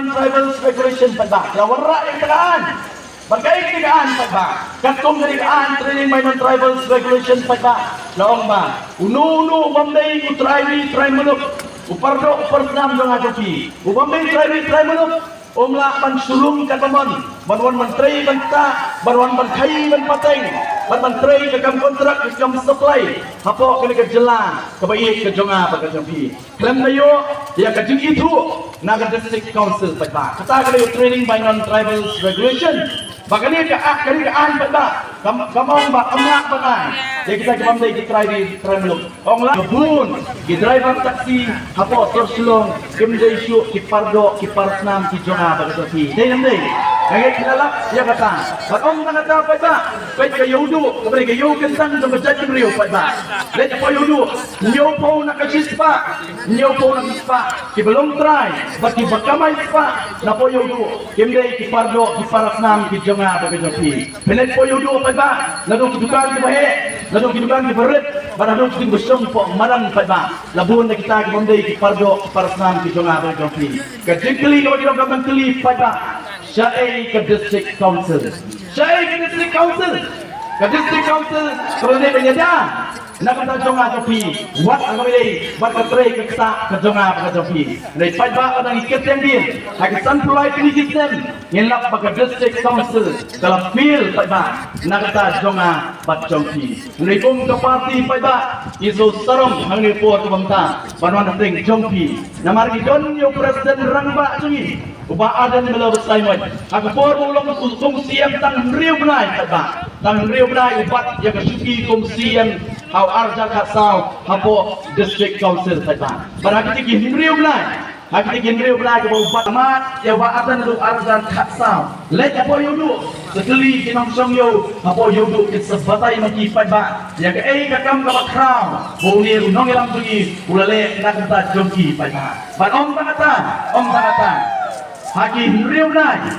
non-tribal regulation pa ba? Lawara yung tagaan. Magkaig tigaan pa ba? Katong tigaan training by non-tribal regulation pa ba? Laong ba? Uno-uno, umamday, utray manok. Upardo, upardam ng agapi. Umamday, try manok. Umla man sulung kataman. Banwan man tray banta. Banwan man kay man pateng. Banwan tray kakam kontrak, kakam supply. Hapo kini kajelan. Kabaik kajonga pagkajampi. Klam nayo, ya kajing itu. Naga District Council pa ba? Kata kayo training by non-tribal regulation. Bakali kaan pa ba? Kamong ba? Kamyak ba ka? Ya kita kamamday kitry mulok. Ong lang, bun, gidrive ang taxi, hapo, torsulong, kimday syu, kipardo, kiparasnam, kijonga, pagkatosi. Day namday. Ngayon kinalap, ya kata. Bakong nangata pa ba? Kahit kayo do, kabali kayo kentang sa masyad yung rio pa ba? Let po yun do. Nyo po nakasispa. Nyo po nakasispa. Kibalong try. Bati bakamay pa. Na po yun do. Kimday, kipardo, kiparasnam, kijonga, pagkatosi. Pinet po yun do pa ba? Nadong kidugan di bahe. Nadong kidugan di barit. Nadong kidugan po marang pa ba? Labun na kita kimday, kipardo, kiparasnam, kijonga, pagkatosi. Kajikli, kawag yung kamantili pa ba? Siya ay ka-district council. Siya ay ka-district council. Ka-district council, kalau dia penyadar, nak kata jonga kopi, wat ang kami wat katray kaksa ka jonga ka kopi. Nay pagba ang ikat yang din, ay sanpulay kini system, ngelak baka district council, kalau feel pagba, nak kata jonga bat jongpi. Nay kung ka party pagba, iso sarong ang report ko bangta, panuan nating jongpi. Namar gidon yung president rangba jungi. Ubaadan melawat Simon. Aku por ulong kung siyam tang riu benai pagba. Tang riu benai ubat yang kesuki kung siyam au arja kasau hapo district council pagba. Barang kita riu benai. Hak kita riu benai ke ubat amat ya ubaadan lu arja kasau. Let hapo yudu sekali kinong song yo hapo yudu kit sebatai maki pagba. Ya ke kakam ka bakraw. Boni runong ilang tugi ulale nakata jongki pagba. Ban om tangata. Haki riu benai.